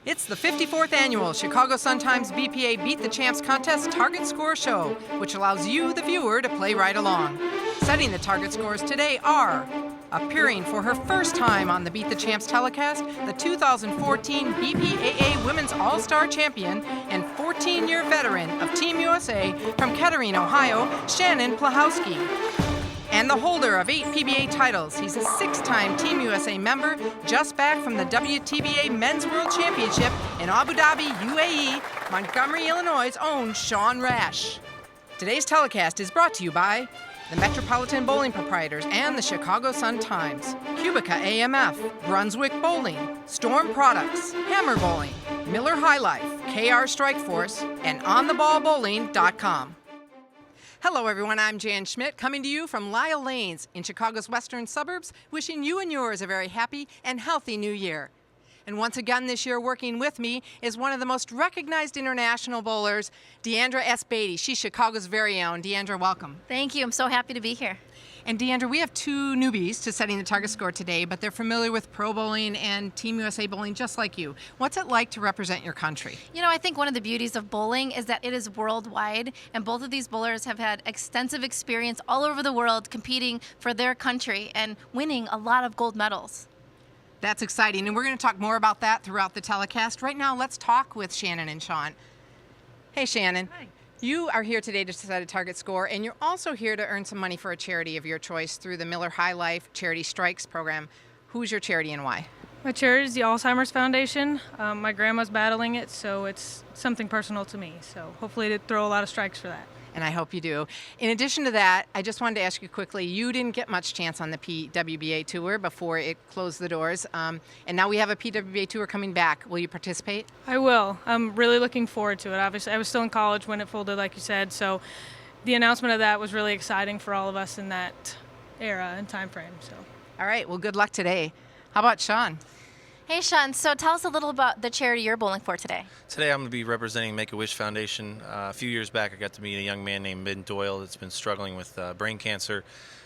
It's the 54th annual Chicago Sun-Times BPA Beat the Champs Contest Target Score Show, which allows you, the viewer, to play right along. Setting the target scores today are appearing for her first time on the Beat the Champs telecast, the 2014 BPAA Women's All-Star Champion and 14-year veteran of Team USA from Kettering, Ohio, Shannon Pluhowsky. And the holder of 8 PBA titles. He's a 6-time Team USA member, just back from the WTBA Men's World Championship in Abu Dhabi, UAE, Montgomery, Illinois' own Sean Rash. Today's telecast is brought to you by the Metropolitan Bowling Proprietors and the Chicago Sun-Times, Cubica AMF, Brunswick Bowling, Storm Products, Hammer Bowling, Miller High Life, KR Strikeforce, and OnTheBallBowling.com. Hello everyone, I'm Jan Schmidt, coming to you from Lisle Lanes in Chicago's western suburbs, wishing you and yours a very happy and healthy new year. And once again this year working with me is one of the most recognized international bowlers, Diandra Asbaty. She's Chicago's very own. Diandra, welcome. Thank you, I'm so happy to be here. And Diandra, we have 2 newbies to setting the target score today, but they're familiar with pro bowling and Team USA bowling just like you. What's it like to represent your country? You know, I think one of the beauties of bowling is that it is worldwide, and both of these bowlers have had extensive experience all over the world competing for their country and winning a lot of gold medals. That's exciting, and we're going to talk more about that throughout the telecast. Right now, let's talk with Shannon and Sean. Hey, Shannon. Hi. You are here today to set a target score, and you're also here to earn some money for a charity of your choice through the Miller High Life Charity Strikes program. Who's your charity and why? My charity is the Alzheimer's Foundation. My grandma's battling it, so it's something personal to me. So hopefully to throw a lot of strikes for that. And I hope you do. In addition to that, I just wanted to ask you quickly, you didn't get much chance on the PWBA Tour before it closed the doors, and now we have a PWBA Tour coming back. Will you participate? I will. I'm really looking forward to it. Obviously, I was still in college when it folded, like you said, so the announcement of that was really exciting for all of us in that era and time frame. So. All right, well, good luck today. How about Sean? Hey Sean, so tell us a little about the charity you're bowling for today. Today I'm going to be representing Make-A-Wish Foundation. A few years back I got to meet a young man named Ben Doyle that's been struggling with brain cancer.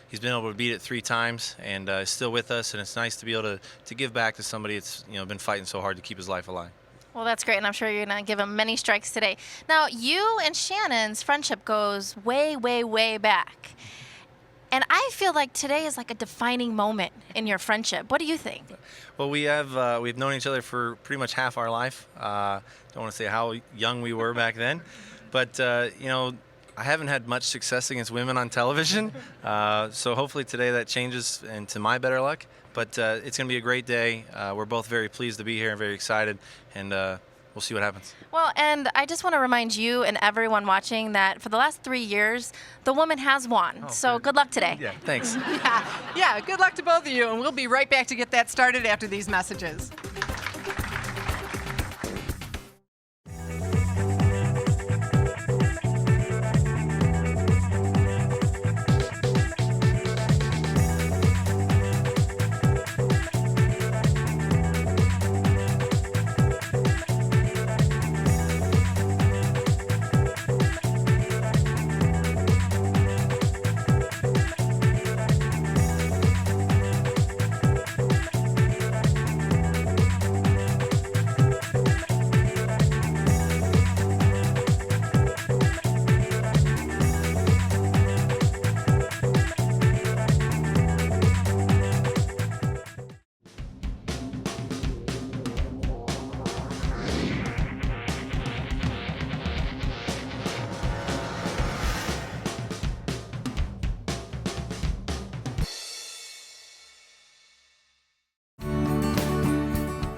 He's been able to beat it 3 times and is still with us, and it's nice to be able to give back to somebody that's been fighting so hard to keep his life alive. Well, that's great, and I'm sure you're going to give him many strikes today. Now, you and Shannon's friendship goes way, way, way back. And I feel like today is like a defining moment in your friendship. What do you think? Well, we've known each other for pretty much half our life. Don't want to say how young we were back then, but I haven't had much success against women on television. So hopefully today that changes and to my better luck. But it's going to be a great day. We're both very pleased to be here and very excited, and we'll see what happens. Well, and I just want to remind you and everyone watching that for the last 3 years, the woman has won. So good luck today. Yeah, thanks. Yeah, good luck to both of you, and we'll be right back to get that started after these messages.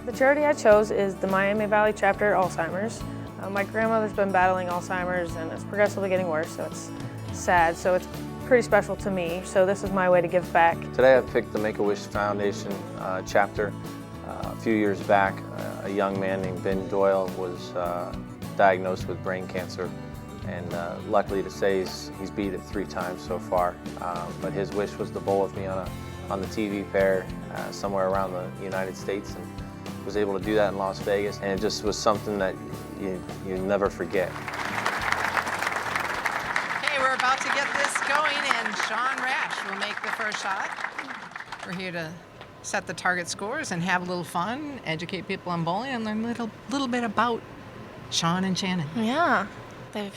The charity I chose is the Miami Valley Chapter Alzheimer's. My grandmother's been battling Alzheimer's and it's progressively getting worse, so it's sad. So it's pretty special to me. So this is my way to give back. Today I picked the Make-A-Wish Foundation chapter. A few years back, a young man named Ben Doyle was diagnosed with brain cancer, and luckily to say he's beat it 3 times so far. But his wish was to bowl with me on the TV pair somewhere around the United States, and was able to do that in Las Vegas, and it just was something that you never forget. Okay, we're about to get this going, and Sean Rash will make the first shot. We're here to set the target scores and have a little fun, educate people on bowling, and learn a little bit about Sean and Shannon. Yeah, their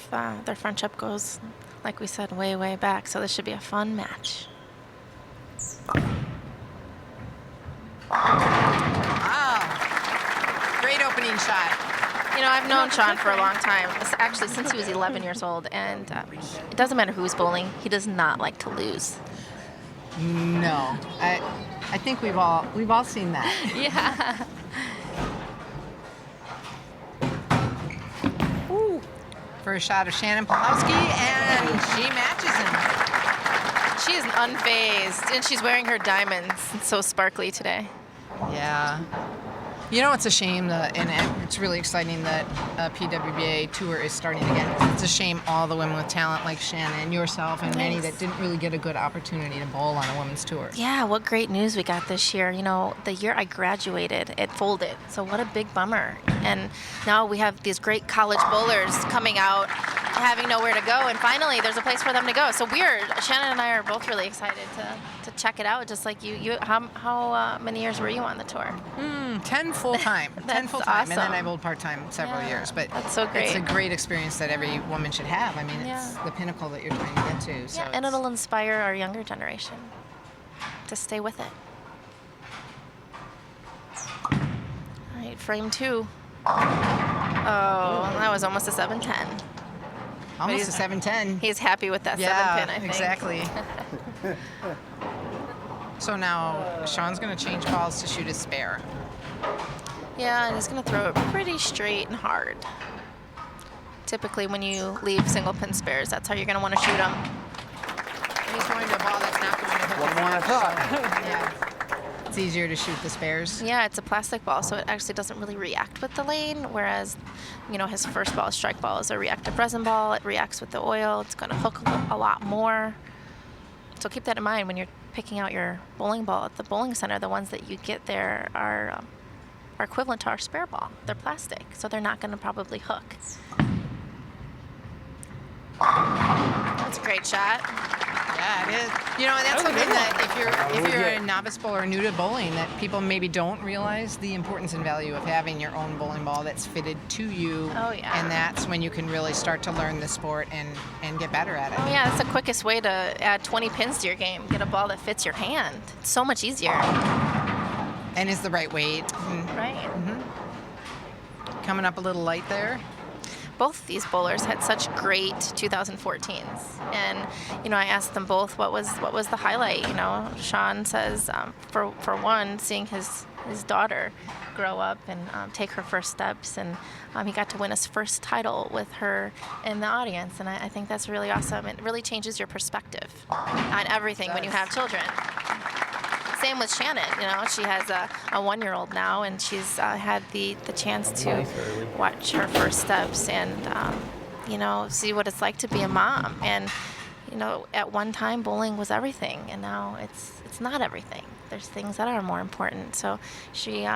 friendship goes, like we said, way, way back. So this should be a fun match. Wow. Great opening shot. You know, I've known Sean for a long time, actually since he was 11 years old, and it doesn't matter who's bowling, he does not like to lose. No, I think we've all seen that. Yeah. Ooh. First shot of Shannon Pluhowsky, and she matches him. She is unfazed, and she's wearing her diamonds. It's so sparkly today. Yeah. You know, it's a shame, and it's really exciting that PWBA Tour is starting again. It's a shame all the women with talent like Shannon, yourself, and many that didn't really get a good opportunity to bowl on a women's tour. Yeah, what great news we got this year. You know, the year I graduated, it folded. So what a big bummer. And now we have these great college bowlers coming out, having nowhere to go, and finally there's a place for them to go. So Shannon and I are both really excited to check it out, just like you. How many years were you on the tour? 10 full-time. 10 full-time, awesome. and then I bowled part-time several years. But that's so great. It's a great experience that every woman should have. I mean, it's the pinnacle that you're trying to get to. So and it'll inspire our younger generation to stay with it. All right, frame 2. Oh, that was almost a 7-10. Almost a 7-10. He's happy with that 7-pin, I think. Exactly. So now Sean's going to change balls to shoot a spare. Yeah, and he's going to throw it pretty straight and hard. Typically, when you leave single pin spares, that's how you're going to want to shoot them. And he's going to a ball that's not going to hit One the more I net, thought. so, yeah. It's easier to shoot the spares. Yeah, it's a plastic ball, so it actually doesn't really react with the lane, whereas, you know, his first ball, strike ball, is a reactive resin ball. It reacts with the oil. It's going to hook a lot more. So keep that in mind when you're picking out your bowling ball at the bowling center. The ones that you get there are equivalent to our spare ball. They're plastic, so they're not going to probably hook. That's a great shot. Yeah, it is. You know, and that's something that if you're a novice bowler new to bowling, that people maybe don't realize the importance and value of having your own bowling ball that's fitted to you. Oh, yeah. And that's when you can really start to learn the sport and get better at it. Oh, yeah, that's the quickest way to add 20 pins to your game. Get a ball that fits your hand. It's so much easier. And is the right weight. Right. Coming up a little light there. Both of these bowlers had such great 2014s, and you know, I asked them both what was the highlight. You know, Sean says for one, seeing his daughter grow up and take her first steps, and he got to win his first title with her in the audience, and I think that's really awesome. It really changes your perspective on everything when you have children. Same with Shannon. You know, she has a 1-year-old now, and she's had the chance to watch her first steps and you know, see what it's like to be a mom. And you know, at one time bowling was everything, and now it's not everything. There's things that are more important. So she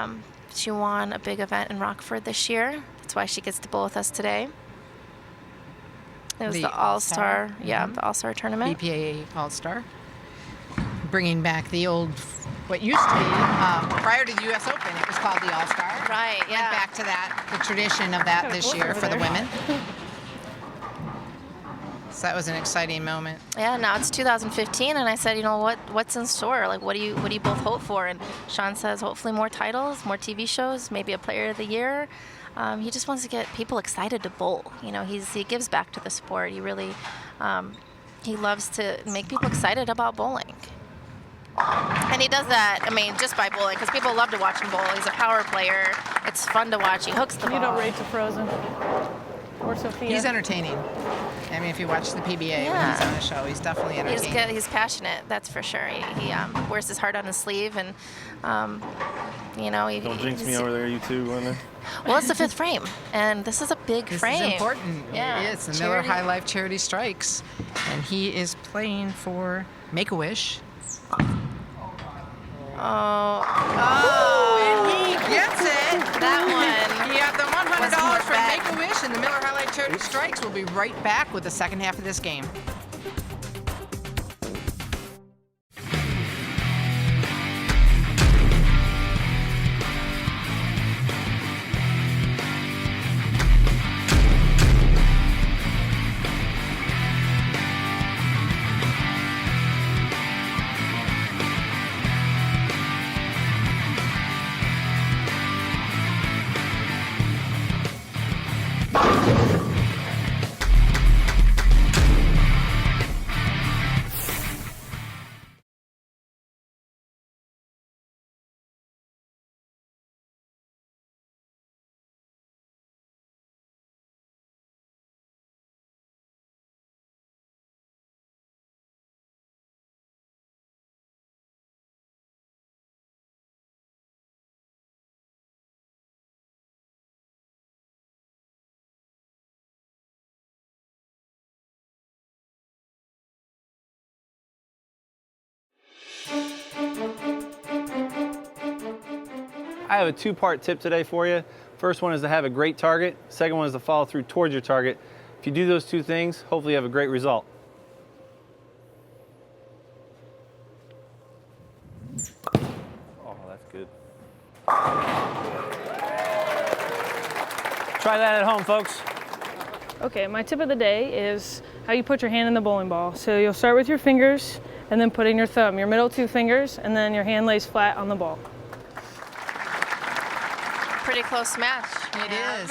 won a big event in Rockford this year. That's why she gets to bowl with us today. It was the All-Star, the All-Star tournament. BPA All-Star. Bringing back the old, what used to be, prior to the U.S. Open, it was called the All-Star. Right, yeah. Went back to that, the tradition of that this year for the women. So that was an exciting moment. Yeah, now it's 2015, and I said, you know, what's in store? Like, what do you both hope for? And Sean says, hopefully more titles, more TV shows, maybe a Player of the Year. He just wants to get people excited to bowl. You know, he gives back to the sport. He really, he loves to make people excited about bowling. And he does that, I mean, just by bowling, because people love to watch him bowl. He's a power player. It's fun to watch. He hooks the ball. You don't rate to Frozen or Sophia. He's entertaining. I mean, if you watch the PBA when he's on the show, he's definitely entertaining. He's passionate, that's for sure. He wears his heart on his sleeve, and you know, Don't jinx me over there, you two, women. Well, it's the 5th frame, and this is a big frame. This is important. Yeah, It is. The Miller High Life Charity Strikes, and he is playing for Make-A-Wish. Oh, and he gets it. that one. You have the $100 Wasn't from bad. Make-A-Wish, and the Miller High Life Charity Strikes. We'll be right back with the second half of this game. I have a two-part tip today for you. First one is to have a great target. Second one is to follow through towards your target. If you do those two things, hopefully you have a great result. Oh, that's good. Try that at home, folks. Okay, my tip of the day is how you put your hand in the bowling ball. So you'll start with your fingers and then put in your thumb, your middle two fingers, and then your hand lays flat on the ball. Pretty close match. It is.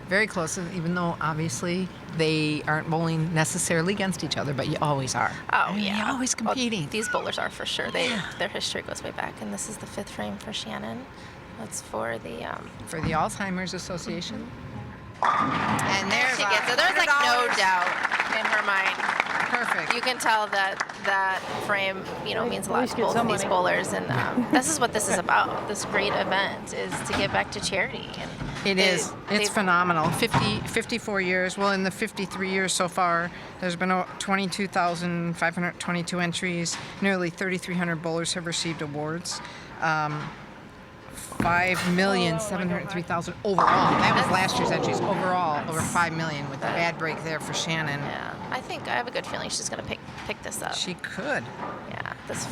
Very close, even though obviously they aren't bowling necessarily against each other, but you always are. Oh, I mean, yeah. You're always competing. Well, these bowlers are for sure. Their history goes way back. And this is the 5th frame for Shannon. That's for the... For the Alzheimer's Association. And there's she gets it. There's like no doubt in her mind. Perfect. You can tell that frame, means a lot to both of these bowlers, and this is what this is about. This great event is to give back to charity. And It is. It's phenomenal. 54 years. Well, in the 53 years so far, there's been 22,522 entries. Nearly 3,300 bowlers have received awards. 5,703,000 overall. That was last year's entries. Overall, over 5 million with the bad break there for Shannon. Yeah, I have a good feeling she's going to pick this up. She could. Yeah, this.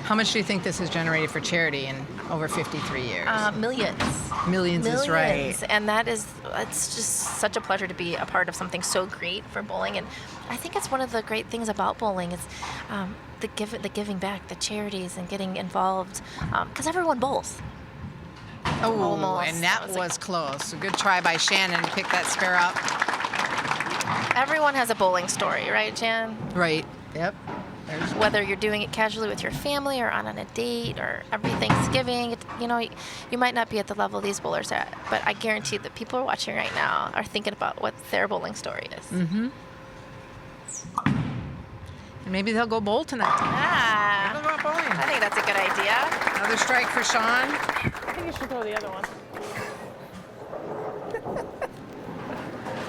How much do you think this has generated for charity in over 53 years? Millions. Millions is right. And it's just such a pleasure to be a part of something so great for bowling. And I think it's one of the great things about bowling is the giving back, the charities, and getting involved, because everyone bowls. Oh, Almost. and that was close. A good try by Shannon to pick that spare up. Everyone has a bowling story, right, Jan? Right. Yep. Whether you're doing it casually with your family or on a date or every Thanksgiving, you might not be at the level these bowlers are at, but I guarantee that people are watching right now are thinking about what their bowling story is. Mm-hmm. And maybe they'll go bowl tonight. Ah, Maybe they'll go bowling. I think that's a good idea. Another strike for Sean. I think you should throw the other one.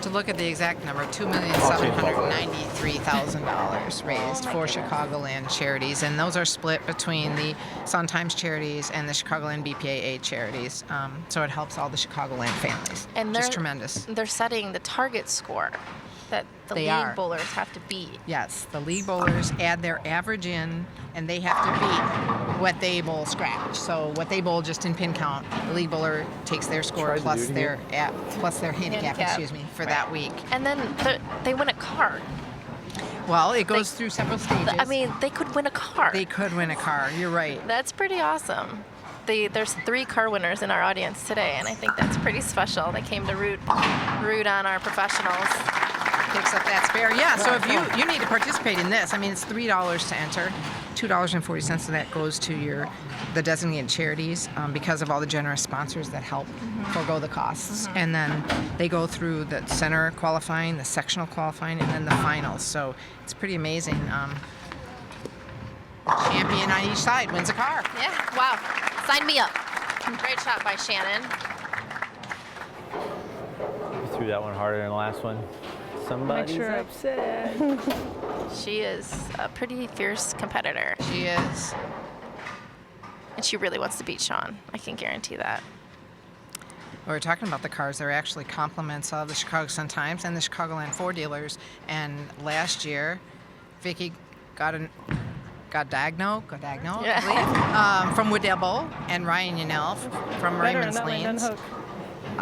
To look at the exact number, $2,793,000 raised for Chicagoland charities, and those are split between the Sun-Times charities and the Chicagoland BPAA charities. So it helps all the Chicagoland families. And just tremendous. They're setting the target score that the league bowlers have to beat. Yes, the league bowlers add their average in, and they have to beat what they bowl scratch. So what they bowl just in pin count, the league bowler takes their score plus their handicap, for that week. And then they win a car. Well, it goes through several stages. I mean, they could win a car. They could win a car. You're right. That's pretty awesome. There's 3 car winners in our audience today, and I think that's pretty special. They came to root on our professionals. Picks up that spare. Yeah, so if you need to participate in this, I mean, it's $3 to enter. $2.40 of that goes to the designated charities because of all the generous sponsors that help forego the costs. And then they go through the center qualifying, the sectional qualifying, and then the finals. So it's pretty amazing. Champion on each side wins a car. Yeah, wow. Sign me up. Great shot by Shannon. You threw that one harder than the last one. Somebody's upset. She is a pretty fierce competitor. She is. And she really wants to beat Sean. I can guarantee that. We were talking about the cars. They're actually compliments of the Chicago Sun-Times and the Chicagoland 4 dealers. And last year, Vicky got diagnosed, I believe, from Wooddale Bowl, and Ryan Yanell from Raymond's Lanes.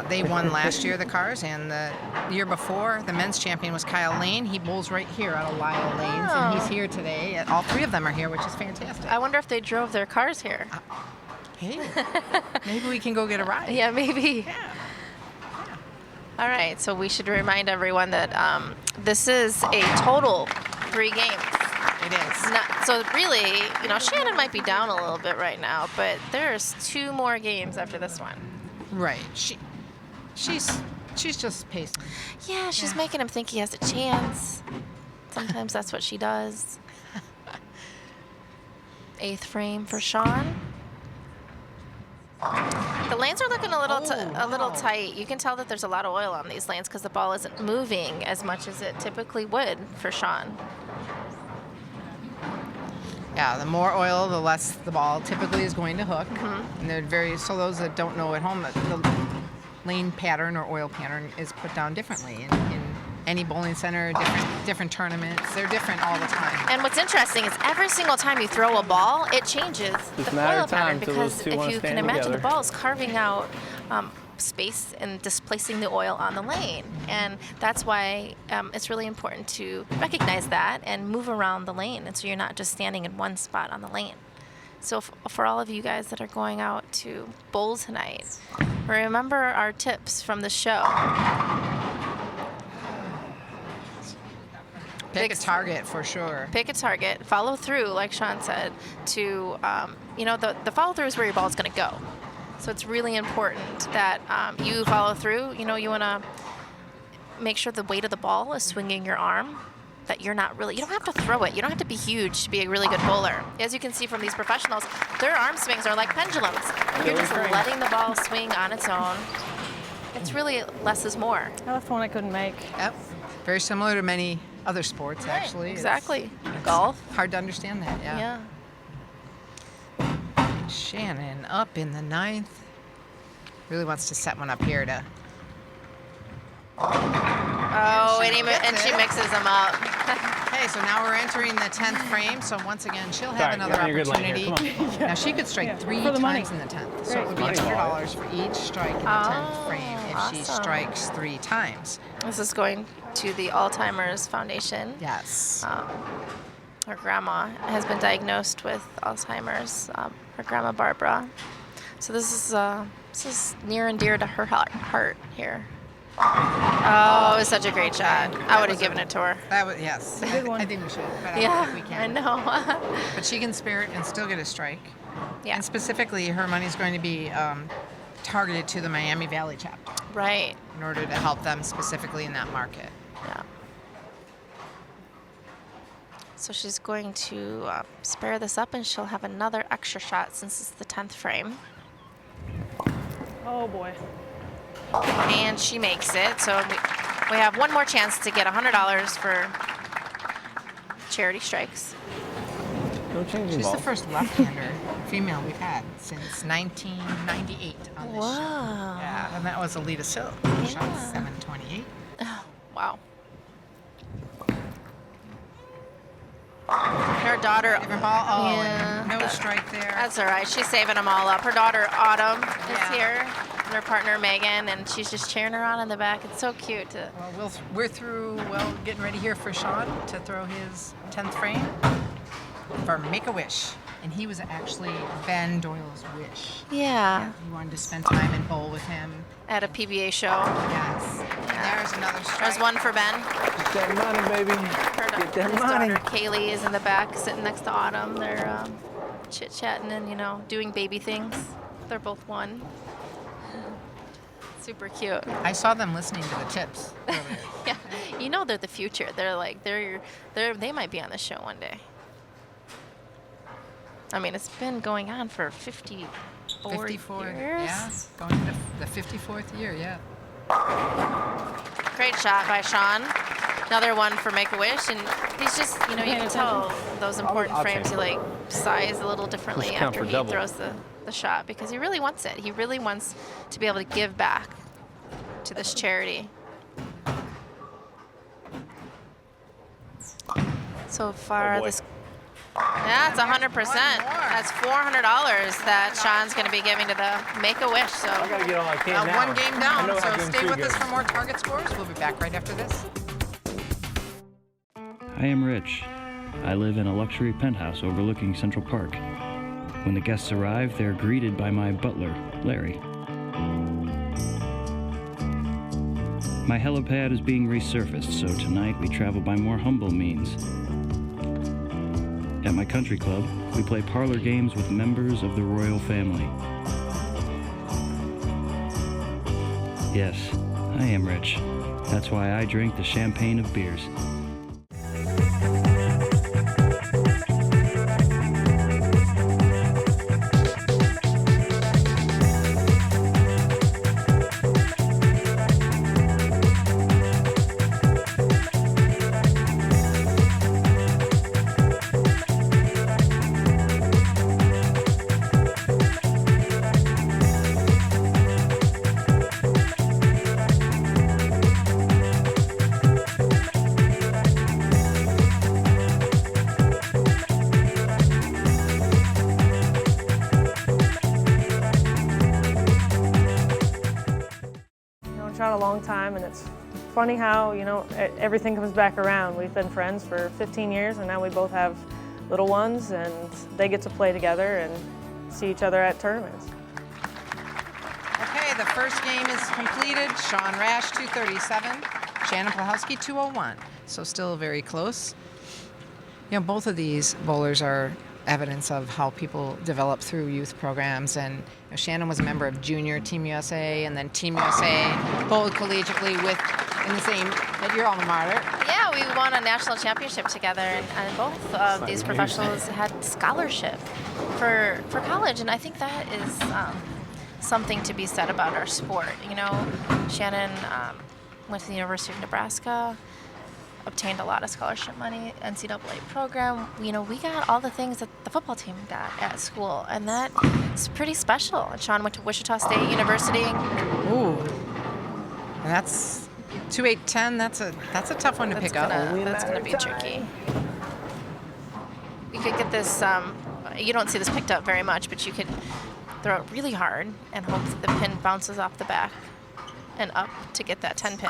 They won last year, the cars, and the year before, the men's champion was Kyle Lane. He bowls right here out of Lisle Lanes, and he's here today. All 3 of them are here, which is fantastic. I wonder if they drove their cars here. Hey, maybe we can go get a ride. Yeah, maybe. Yeah. All right, so we should remind everyone that this is a total 3 games. It is. So really, Shannon might be down a little bit right now, but there's 2 more games after this one. Right. She's just pacing. Yeah, she's making him think he has a chance. Sometimes that's what she does. 8th frame for Sean. The lanes are looking a little tight. You can tell that there's a lot of oil on these lanes because the ball isn't moving as much as it typically would for Sean. Yeah, the more oil, the less the ball typically is going to hook. And so those that don't know at home, the lane pattern or oil pattern is put down differently in any bowling center, different tournaments. They're different all the time. And what's interesting is every single time you throw a ball, it changes Just a the matter oil of time pattern till those because two if wanna you can stand imagine, the together. ball is carving out space and displacing the oil on the lane. And that's why it's really important to recognize that and move around the lane, and so you're not just standing in one spot on the lane. So for all of you guys that are going out to bowl tonight, remember our tips from the show. Pick a target for sure. Pick a target, follow through, like Sean said, to, the follow through is where your ball is going to go. So it's really important that you follow through. You want to make sure the weight of the ball is swinging your arm, that you don't have to throw it. You don't have to be huge to be a really good bowler. As you can see from these professionals, their arm swings are like pendulums. You're just letting the ball swing on its own. It's really less is more. I left one I couldn't make. Yep. Very similar to many other sports, actually. Exactly. It's Golf. hard to understand that, yeah. Shannon up in the 9th. Really wants to set one up here to. Oh, and she mixes them up. Okay, so now we're entering the 10th frame. So once again, she'll have Sorry, another you're in your good lane here. opportunity. Now she could strike 3 for the money. times in the 10th. So it would be Great. $100 for each strike in the 10th frame if she awesome. strikes 3 times. This is going to the Alzheimer's Foundation. Yes. Her grandma has been diagnosed with Alzheimer's. Her grandma Barbara. So this is near and dear to her heart here. Oh, it was such a great shot. I would have given it to her. That was, yes. good one. I think we should, but I don't think we I can. know. But she can spare it and still get a strike. Yeah. And specifically, her money's going to be targeted to the Miami Valley chapter Right. in order to help them specifically in that market. Yeah. So she's going to spare this up, and she'll have another extra shot since it's the 10th frame. Oh boy. And she makes it. So we have one more chance to get $100 for charity strikes. No changing She's ball. the first left-hander female we've had since 1998 on this show. Wow. Yeah, and that was Alita Silk. She shot Yeah. 728. Wow. Her daughter. Different ball. Oh, Yeah. and no strike there. That's all right. She's saving them all up. Her daughter Autumn is Yeah. here, and her partner Megan, and she's just cheering her on in the back. It's so cute. Well, we're through, getting ready here for Sean to throw his 10th frame for Make-A-Wish. And he was actually Ben Doyle's wish. Yeah. He wanted to spend time and bowl with him. At a PBA show. Yes. And there's another strike. There's one for Ben. Get that money, baby. Get that His money. daughter Kaylee is in the back, sitting next to Autumn. They're chit-chatting and doing baby things. They're both one. Super cute. I saw them listening to the tips earlier. Yeah, they're the future. They might be on the show one day. I mean, it's been going on for 54 years. Yeah. Going to the 54th year, yeah. Great shot by Sean. Another one for Make-A-Wish, and he's just, you can tell those important I'll frames take he size a little differently Just count after for he double. throws the shot because he really wants it. He really wants to be able to give back to this charity. So far, boy. this. That's 100%. That's $400 that Sean's going to be giving to the Make-A-Wish. So I gotta get all I can now. One game I down, know so I'm doing stay too with us good. for more target scores. We'll be back right after this. I am rich. I live in a luxury penthouse overlooking Central Park. When the guests arrive, they're greeted by my butler, Larry. My helipad is being resurfaced, so tonight we travel by more humble means. At my country club, we play parlor games with members of the royal family. Yes, I am rich. That's why I drink the champagne of beers. a long time, and it's funny how, everything comes back around. We've been friends for 15 years, and now we both have little ones, and they get to play together and see each other at tournaments. Okay, the first game is completed. Sean Rash, 237. Shannon Pluhowsky, 201. So still very close. Both of these bowlers are evidence of how people develop through youth programs. And Shannon was a member of Junior Team USA, and then Team USA bowled collegiately at your alma mater. Yeah, we won a national championship together, and both of these professionals had scholarship for college, and I think that is something to be said about our sport. Shannon went to the University of Nebraska, obtained a lot of scholarship money, NCAA program. We got all the things that the football team got at school, and that is pretty special. And Sean went to Wichita State University. Ooh, and that's 2-8-10. That's a tough one to pick up. That's gonna be tricky. You could get this. You don't see this picked up very much, but you could throw it really hard and hope that the pin bounces off the back and up to get that 10 pin.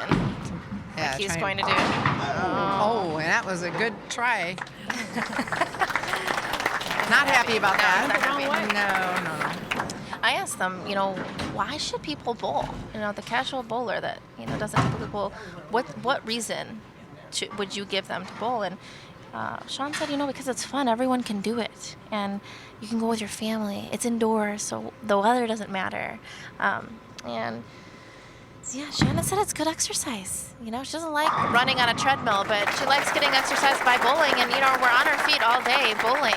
Yeah, like he's going to do. Oh, and that was a good try. Not happy about that. Not happy. No. I asked them, why should people bowl? The casual bowler that doesn't typically bowl. What reason would you give them to bowl? And Sean said, because it's fun. Everyone can do it, and you can go with your family. It's indoors, so the weather doesn't matter. And yeah, Shannon said it's good exercise. She doesn't like running on a treadmill, but she likes getting exercise by bowling. And we're on our feet all day bowling.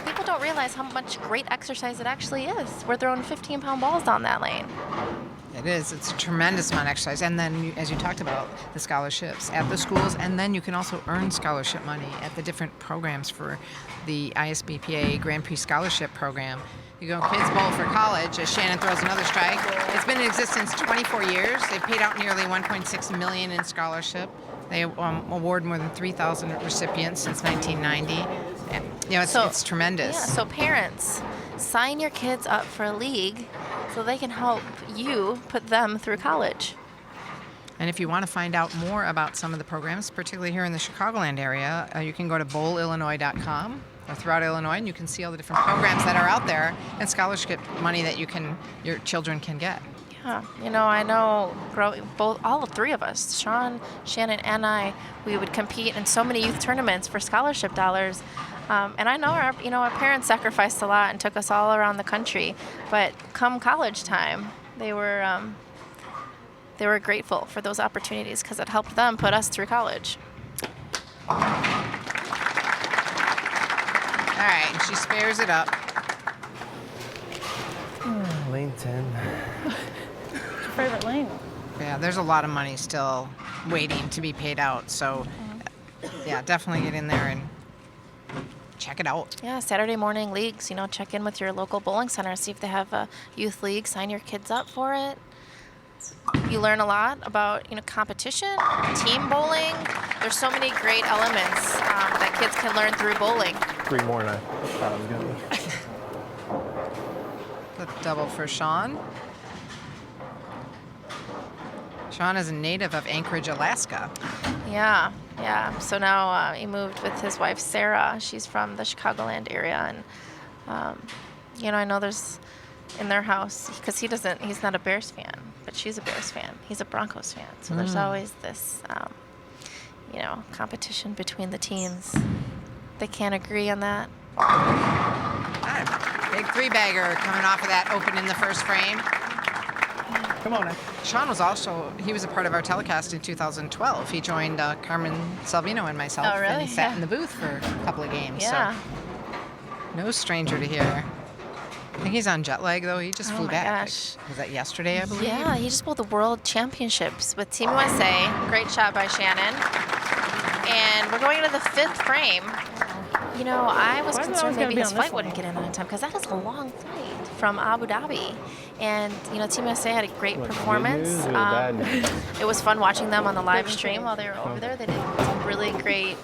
People don't realize how much great exercise it actually is. We're throwing 15-pound balls down that lane. It is. It's a tremendous amount of exercise. And then, as you talked about, the scholarships at the schools, and then you can also earn scholarship money at the different programs for the ISBPA Grand Prix Scholarship Program. You go Kids Bowl for college, as Shannon throws another strike. It's been in existence 24 years. They've paid out nearly $1.6 million in scholarship. They award more than 3,000 recipients since 1990. And, it's tremendous. Yeah, so parents, sign your kids up for a league so they can help you put them through college. And if you want to find out more about some of the programs, particularly here in the Chicagoland area, you can go to bowlillinois.com or throughout Illinois, and you can see all the different programs that are out there and scholarship money that your children can get. Yeah, I know all three of us, Sean, Shannon, and I, we would compete in so many youth tournaments for scholarship dollars. And I know our parents sacrificed a lot and took us all around the country. But come college time, they were grateful for those opportunities because it helped them put us through college. All right, and she spares it up. Lane 10. What's your favorite lane? Yeah, there's a lot of money still waiting to be paid out. So, yeah, definitely get in there and check it out. Yeah, Saturday morning leagues, check in with your local bowling center, see if they have a youth league, sign your kids up for it. You learn a lot about, competition, team bowling. There's so many great elements that kids can learn through bowling. 3 more than I thought I was going to be. The double for Sean. Sean is a native of Anchorage, Alaska. Yeah. So now he moved with his wife, Sarah. She's from the Chicagoland area. And, I know there's in their house, because he's not a Bears fan, but she's a Bears fan. He's a Broncos fan. So there's always this, competition between the teams. They can't agree on that. Big 3-bagger coming off of that open in the first frame. Come on, Sean was a part of our telecast in 2012. He joined Carmen Salvino and myself. Oh, really? And he sat in the booth for a couple of games. Yeah. So no stranger to here. I think he's on jet lag, though. He just flew back. Gosh. Was that yesterday, I believe? Yeah, he just bowled the World Championships with Team USA. Great shot by Shannon. And we're going into the 5th frame. I was concerned maybe his flight wouldn't get in on time because that is a long flight from Abu Dhabi. And, Team USA had a great performance. It was fun watching them on the live stream while they were over there. They did some really great,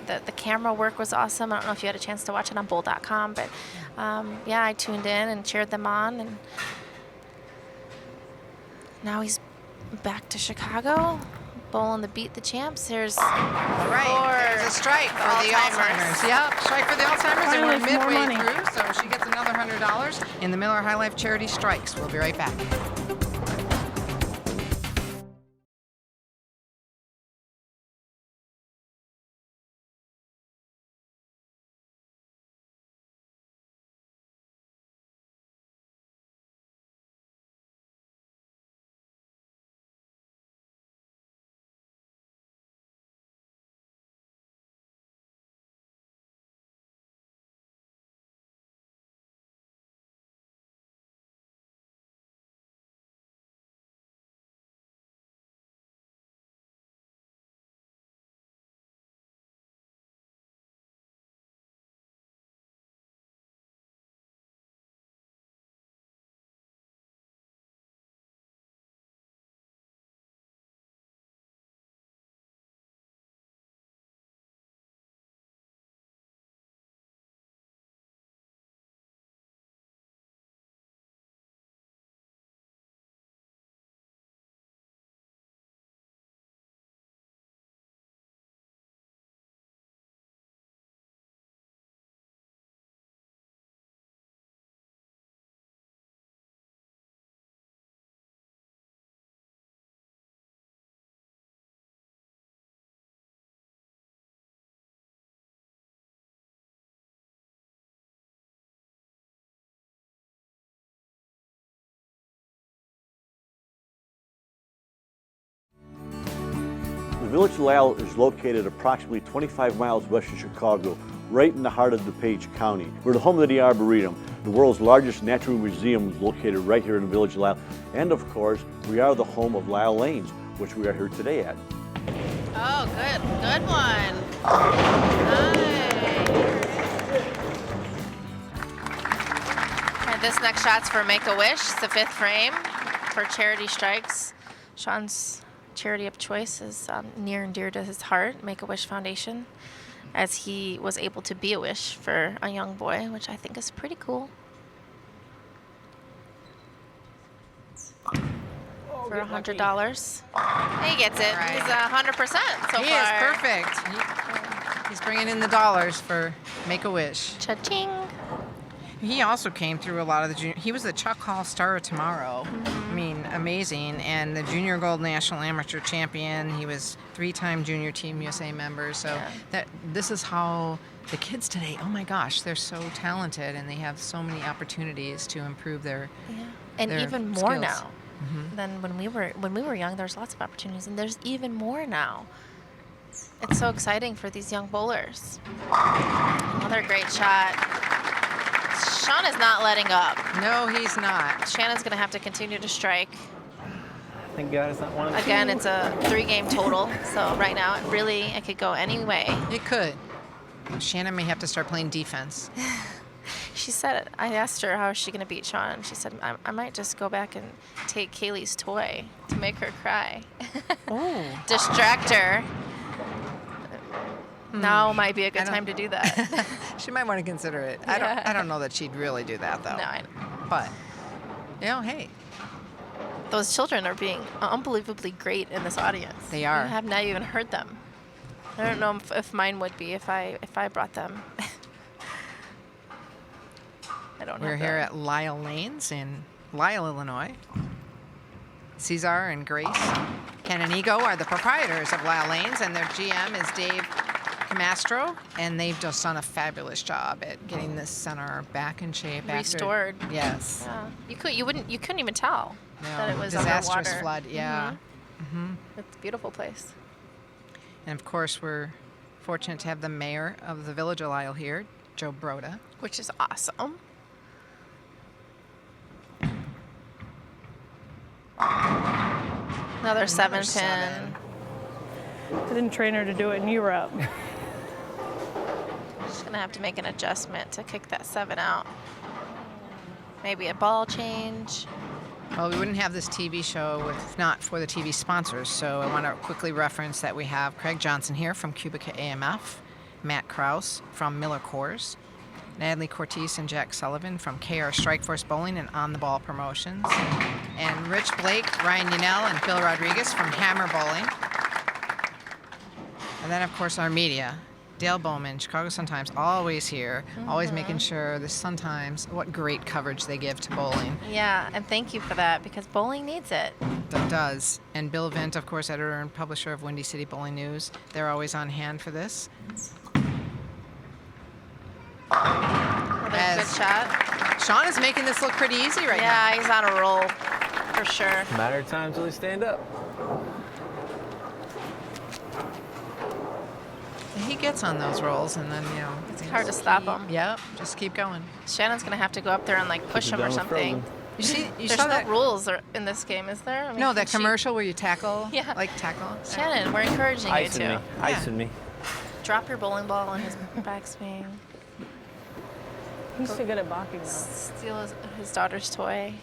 the camera work was awesome. I don't know if you had a chance to watch it on bowl.com, but I tuned in and cheered them on. And now he's back to Chicago. Bowling the Beat the Champs. There's Right, there's a strike for the Alzheimer's. Yep, strike for the Alzheimer's, and we're Finally, some more midway money. through, so she gets another $100 in the Miller High Life Charity Strikes. We'll be right back. The village of Lisle is located approximately 25 miles west of Chicago, right in the heart of DuPage County. We're the home of the Arboretum, the world's largest natural museum is located right here in the village of Lisle. And of course, we are the home of Lisle Lanes, which we are here today at. Oh, good one. Nice. And this next shot's for Make-A-Wish. It's the 5th frame for Charity Strikes. Sean's charity of choice is near and dear to his heart, Make-A-Wish Foundation, as he was able to be a wish for a young boy, which I think is pretty cool. For $100. He gets it. Right. He's 100% so far. He is perfect. He's bringing in the dollars for Make-A-Wish. Cha-ching. He also came through a lot of the junior. He was the Chuck Hall Star of Tomorrow. I mean, amazing. And the Junior Gold National Amateur Champion. He was 3-time Junior Team USA member. So this is how the kids today, oh my gosh, they're so talented and they have so many opportunities to improve their And their even more skills. now than when we were young. There's lots of opportunities, and there's even more now. It's so exciting for these young bowlers. Another great shot. Sean is not letting up. No, he's not. Shannon's going to have to continue to strike. Thank God it's not one of the Again, it's a 3-game total, so right now it could go any way. It could. Shannon may have to start playing defense. She said, I asked her how is she going to beat Sean, and she said, I might just go back and take Kaylee's toy to make her cry. Oh. Distract her. Now might be a good time to do that. She might want to consider it. I don't know that she'd really do that though. No, I know. But hey, Those children are being unbelievably great in this audience. They are. I have not even heard them. I don't know if mine would be if I brought them. I don't know. we're here at Lisle Lanes in Lisle, Illinois. Cesar and Grace Canonigo are the proprietors of Lisle Lanes, and their GM is Dave Camastro, and they've just done a fabulous job at getting this center back in shape. Restored. Yes. Yeah. You couldn't even tell that it was disastrous underwater. flood. Yeah. It's a beautiful place. And of course, we're fortunate to have the mayor of the village of Lisle here, Joe Broda. Which is awesome. Another 7 pin. I didn't train her to do it, and you were up. Just gonna have to make an adjustment to kick that 7 out. Maybe a ball change. Well, we wouldn't have this TV show if not for the TV sponsors, so I want to quickly reference that we have Craig Johnson here from Cubica AMF, Matt Krause from Miller Coors, Natalie Cortese and Jack Sullivan from KR Strikeforce Bowling and On the Ball Promotions. And Rich Blake, Ryan Yanell, and Phil Rodriguez from Hammer Bowling. And then, of course, our media. Dale Bowman, Chicago Sun-Times, always here, always making sure the Sun-Times, what great coverage they give to bowling. Yeah, and thank you for that because bowling needs it. That does. And Bill Vint, of course, editor and publisher of Windy City Bowling News. They're always on hand for this. Another good shot. Sean is making this look pretty easy right now. Yeah, he's on a roll for sure. Matter of time till they stand up. He gets on those rolls, and then, It's hard to stop him. Yep, just keep going. Shannon's going to have to go up there and like push him or something. You see, you There's saw no that? rules in this game, is there? I mean, No, can that she- commercial where you tackle, Yeah. tackle. Shannon, we're encouraging you Icing to me. Icing me. drop your bowling ball on his backswing. He's too good at balking, though. Steal his daughter's toy.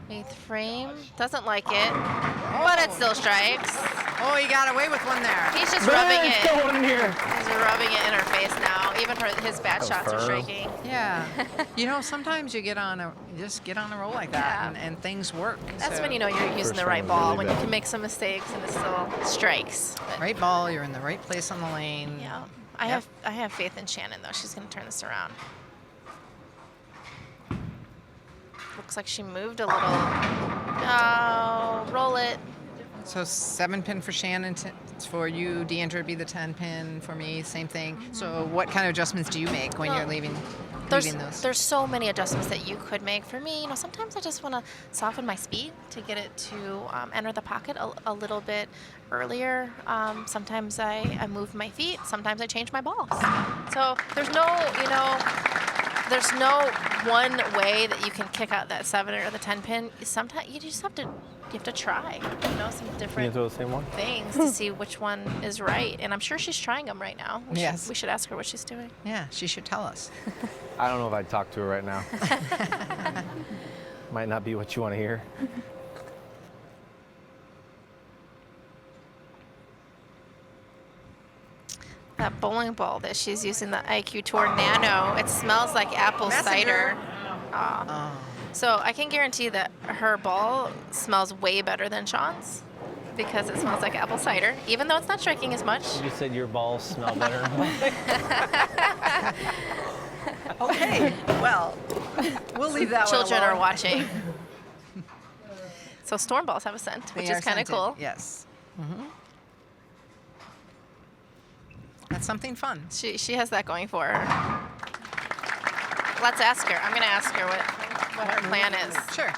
Eighth frame. Doesn't like it, but it still strikes. Oh, he got away with one there. He's just rubbing it. Going in here. He's rubbing it in her face now. Even his bad shots are Confirm. shaking. Yeah. Sometimes you just get on a roll like that, Yeah. and things work. That's So, when you know you're using First the right frame was ball, really when you bad. can make some mistakes and it still strikes. But, right ball, you're in the right place on the lane. yeah. I have faith in Shannon though. She's gonna turn this around. Looks like she moved a little. Oh, roll it. So 7-pin for Shannon, for you, Diandra would be the 10-pin for me, same thing. So what kind of adjustments do you make when you're leaving those? There's so many adjustments that you could make. For me, sometimes I just want to soften my speed to get it to enter the pocket a little bit earlier. Sometimes I move my feet. Sometimes I change my balls. So there's no one way that you can kick out that 7 or the 10 pin. Sometimes you just have to try, some You different throw the same one? things to see which one is right. And I'm sure she's trying them right now. Yes. We should ask her what she's doing. Yeah, she should tell us. I don't know if I'd talk to her right now. Might not be what you want to hear. That bowling ball that she's using, the IQ Tour Nano, it smells like apple cider. Aw. So I can guarantee that her ball smells way better than Sean's because it smells like apple cider, even though it's not striking as much. You said your balls smell better. Okay, well, we'll leave that Children one are alone. watching. So storm balls have a scent, which They are is kind of scented, cool. Yes. That's something fun. She has that going for her. Let's ask her. I'm going to ask her what her plan is. Sure.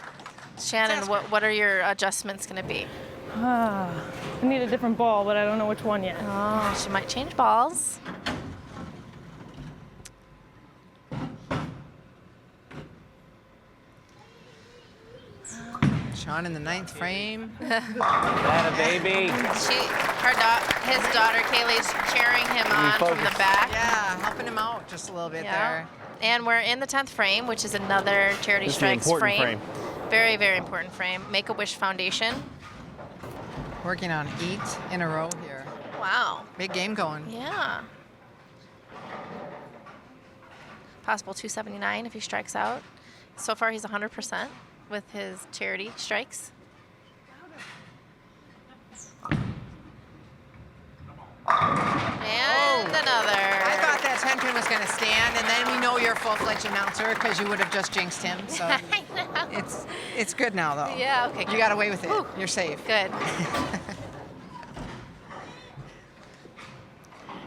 Shannon, ask what are your adjustments going to be? I need a different ball, but I don't know which one yet. Oh, she might change balls. Sean in the 9th frame. That a baby. His daughter Kaylee's cheering him on from the focus. back. Yeah, helping him out just a little bit there. And we're in the 10th frame, which is another Charity This is an Strikes important frame. Very, very important frame. Make-A-Wish Foundation. Working on 8 in a row here. Wow. Big game going. Yeah. Possible 279 if he strikes out. So far, he's 100% with his charity strikes. And another. I thought that 10 pin was going to stand, and then we know you're a full-fledged announcer because you would have just jinxed him. So I know. it's good now, though. Yeah, okay. You got away with it. Whew. You're safe. Good.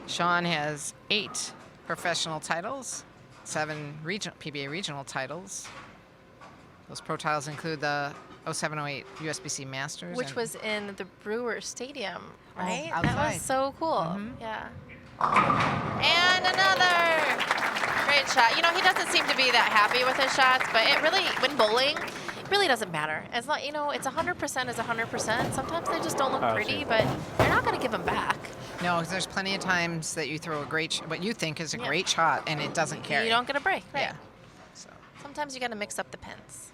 Sean has 8 professional titles, 7 PBA regional titles. Those pro titles include the 0708 USBC Masters. Which and- was in the Brewer Stadium, right? That outside. was so cool. Yeah. And another great shot. He doesn't seem to be that happy with his shots, but it really, when bowling, it really doesn't matter. As long, it's 100% is 100%. Sometimes they just don't look pretty, but you're not going to give them back. No, because there's plenty of times that you throw a great, what you think is a great shot, and it doesn't carry. You don't get a break, right? Yeah. So. Sometimes you got to mix up the pins.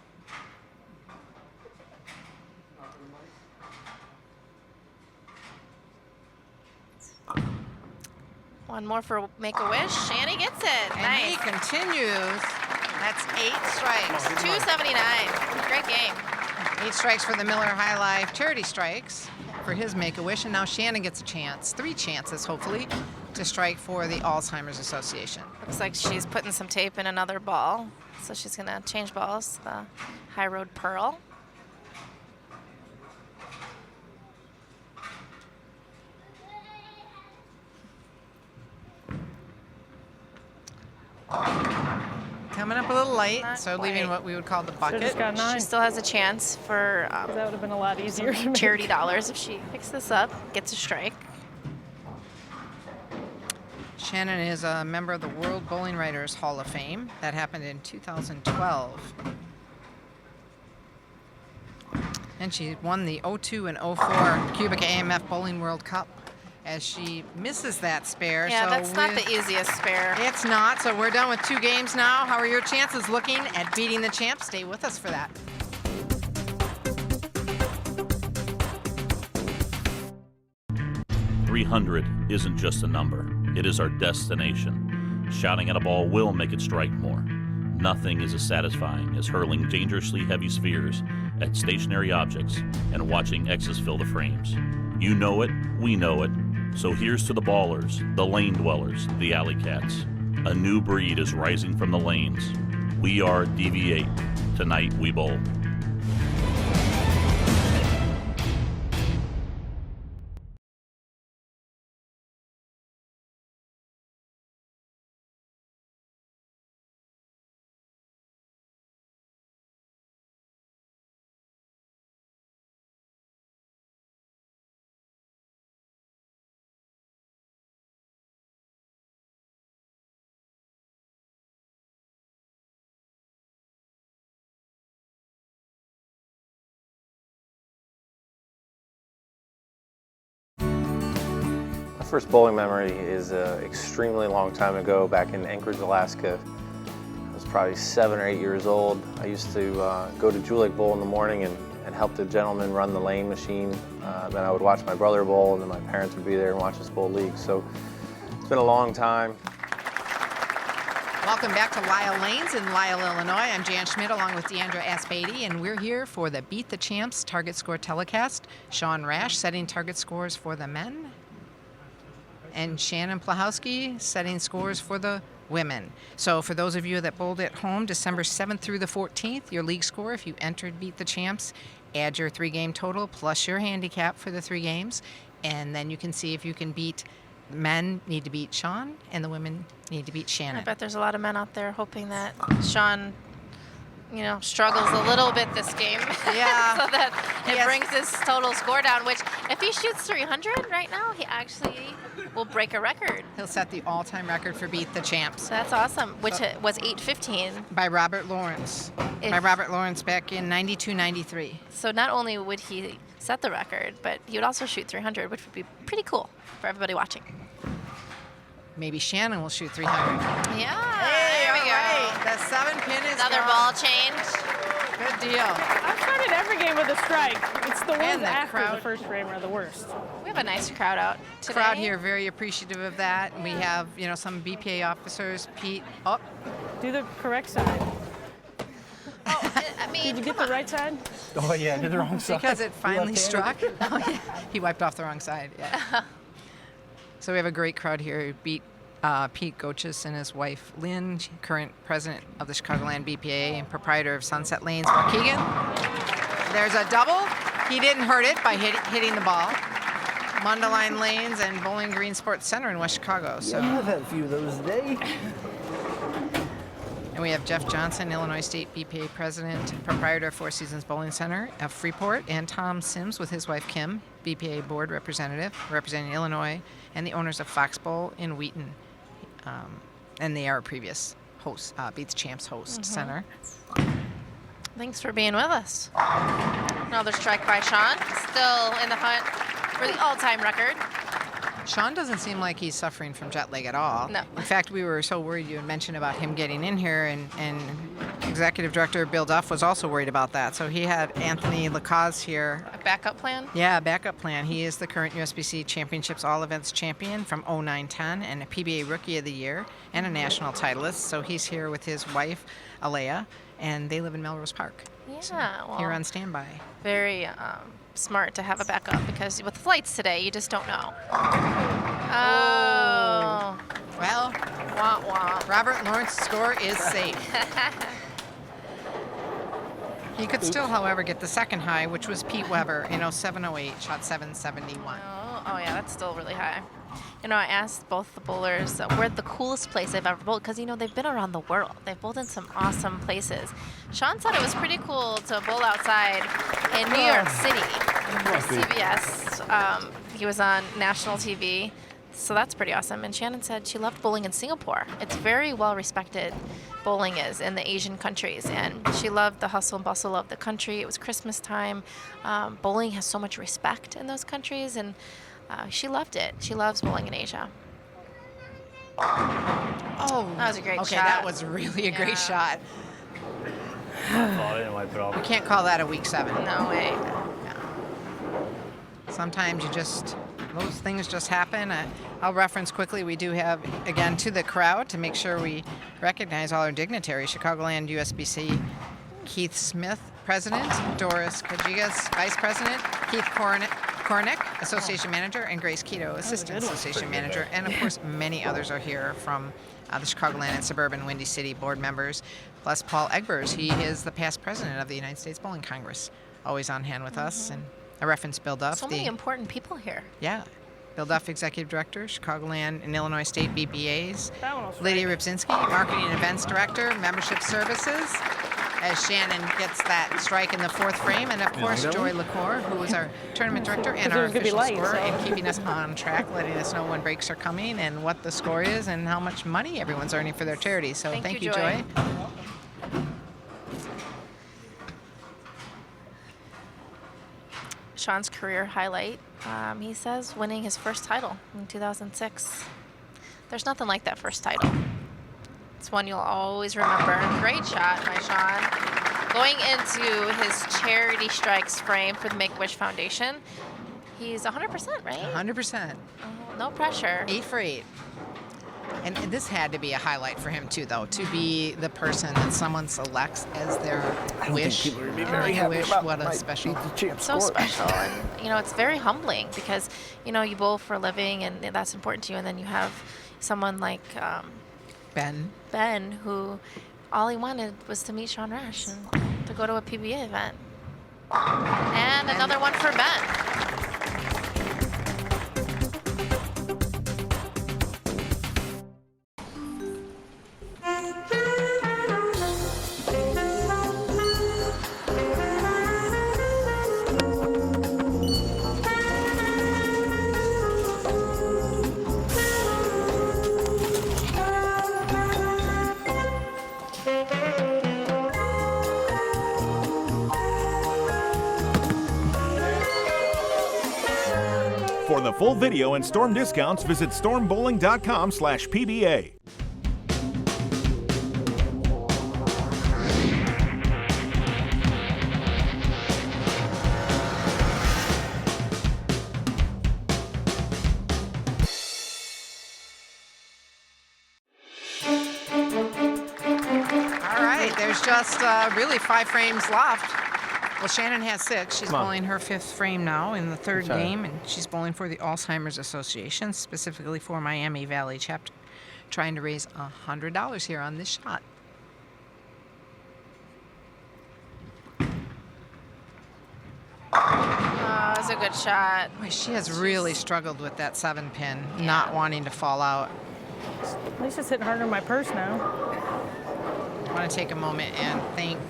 One more for Make-A-Wish. Shanny gets it. And he Nice. continues. That's 8 strikes. 279. Great game. 8 strikes for the Miller High Life charity strikes for his Make-A-Wish. And now Shannon gets a chance, 3 chances, hopefully, to strike for the Alzheimer's Association. Looks like she's putting some tape in another ball. So she's going to change balls. The High Road Pearl. Coming up a little light, Not so leaving quite. what we would call the So bucket. just got 9. She still has a chance for That would have been a lot easier to make. charity dollars if she picks this up, gets a strike. Shannon is a member of the World Bowling Writers Hall of Fame. That happened in 2012. And she won the 02 and 04 Cubic AMF Bowling World Cup as she misses that spare. Yeah, so that's not the easiest spare. It's not, so we're done with 2 games now. How are your chances looking at beating the champ? Stay with us for that. .300 isn't just a number, it is our destination. Shouting at a ball will make it strike more. Nothing is as satisfying as hurling dangerously heavy spheres at stationary objects and watching X's fill the frames. You know it, we know it. So here's to the ballers, the lane dwellers, the alley cats. A new breed is rising from the lanes. We are DV8. Tonight we bowl. My first bowling memory is extremely long time ago, back in Anchorage, Alaska. I was probably 7 or 8 years old. I used to go to Jewel Lake Bowl in the morning and help the gentleman run the lane machine. Then I would watch my brother bowl, and then my parents would be there and watch us bowl league. So it's been a long time. Welcome back to Lisle Lanes in Lisle, Illinois. I'm Jan Schmidt along with Diandra Asbaty, and we're here for the Beat the Champs target score telecast. Sean Rash setting target scores for the men, and Shannon Pluhowsky setting scores for the women. So for those of you that bowled at home, December 7th through the 14th, your league score, if you entered Beat the Champs, add your 3-game total plus your handicap for the 3 games, and then you can see if you can beat. Men need to beat Sean, and the women need to beat Shannon. I bet there's a lot of men out there hoping that Sean, struggles a little bit this game. Yeah. So that it brings his total score down, which if he shoots 300 right now, he actually will break a record. He'll set the all-time record for Beat the Champs That's awesome, which was 8:15. by Robert Lawrence. Back in 92-93. So not only would he set the record, but he would also shoot 300, which would be pretty cool for everybody watching. Maybe Shannon will shoot 300. Yeah, Hey, there we all go. right. The 7-pin is Another gone. ball change. Good deal. I've started every game with a strike. It's the ones And the after crowd. the first frame are the worst. We have a nice crowd out today. Crowd here very appreciative of that. And we have, some BPA officers. Pete, oh, Do the correct side. Oh, I mean, Did you get the right side? Oh yeah, I did the wrong side. because it finally struck. Oh, yeah. He wiped off the wrong side. Yeah. So we have a great crowd here. Beat Pete Goches and his wife Lynn, current president of the Chicagoland BPA and proprietor of Sunset Lanes, Waukegan. There's a double. He didn't hurt it by hitting the ball. Mundelein Lanes and Bowling Green Sports Center in West Chicago. So, I've had a few of those today. and we have Jeff Johnson, Illinois State BPA president and proprietor of Four Seasons Bowling Center of Freeport, and Tom Sims with his wife Kim, BPA board representative, representing Illinois, and the owners of Fox Bowl in Wheaton. And they are a previous host, Beat the Champs host center. thanks for being with us. Another strike by Sean, still in the hunt for the all-time record. Sean doesn't seem like he's suffering from jet lag at all. No. In fact, we were so worried you had mentioned about him getting in here, and Executive Director Bill Duff was also worried about that. So he had Anthony Lacaze here. A backup plan? Yeah, backup plan. He is the current USBC Championships All Events champion from 09-10 and a PBA Rookie of the Year and a national titleist. So he's here with his wife, Alea, and they live in Melrose Park. Yeah, So well, here on standby. very smart to have a backup because with flights today, you just don't know. Oh. Well, Wah, wah. Robert Lawrence's score is safe. He could still, however, get the second high, which was Pete Weber in 07-08, shot 771. Oh, yeah, that's still really high. You know, I asked both the bowlers where the coolest place they've ever bowled, because, you know, they've been around the world. They've bowled in some awesome places. Sean said it was pretty cool to bowl outside in New York City for CBS. He was on national TV, so that's pretty awesome. And Shannon said she loved bowling in Singapore. It's very well respected, bowling is, in the Asian countries. And she loved the hustle and bustle of the country. It was Christmas time. Bowling has so much respect in those countries, and she loved it. She loves bowling in Asia. Oh, That was a great okay, shot. that was really a great shot. I didn't wipe it off. We can't call that a week 7. No way. Sometimes those things just happen. I'll reference quickly, we do have, again, to the crowd to make sure we recognize all our dignitaries. Chicagoland USBC, Keith Smith, President, Doris Kajigas, Vice President, Keith Kornick, Association Manager, and Grace Keto, Assistant Association Manager. And, of course, many others are here from the Chicagoland and Suburban Windy City board members, plus Paul Egbers. He is the past president of the United States Bowling Congress, always on hand with us. And I reference Bill Duff. So many important people here. Yeah. Bill Duff, Executive Director, Chicagoland and Illinois State BPAs. That one was Lydia Rybczynski, Marketing and Events Director, Membership Services, as Shannon gets that strike in the 4th frame. And, of course, Joy LaCour, who is our Tournament Director and our it was gonna be official light, scorer, so. and keeping us on track, letting us know when breaks are coming and what the score is and how much money everyone's earning for their charity. So Thank you, you, Joy. Joy. Sean's career highlight, he says winning his first title in 2006. There's nothing like that first title. It's one you'll always remember. Great shot by Sean. Going into his charity strikes frame for the Make-A-Wish Foundation, he's 100%, right? 100%. Oh, no pressure. 8 for 8. And this had to be a highlight for him, too, though, to be the person that someone selects as their wish. Wish, what a special. So special. And, you know, it's very humbling because, you know, you bowl for a living and that's important to you. And then you have someone like Ben, who all he wanted was to meet Sean Rash and to go to a PBA event. And another one for Ben. For the full video and storm discounts, visit stormbowling.com/PBA. All right, there's just really 5 frames left. Well, Shannon has 6. She's bowling her 5th frame now in the 3rd game, and she's bowling for the Alzheimer's Association, specifically for Miami Valley chapter, trying to raise $100 here on this shot. Oh, that's a good shot. Boy, she has really struggled with that 7-pin, not wanting to fall out. At least it's hitting harder in my purse now. I want to take a moment and thank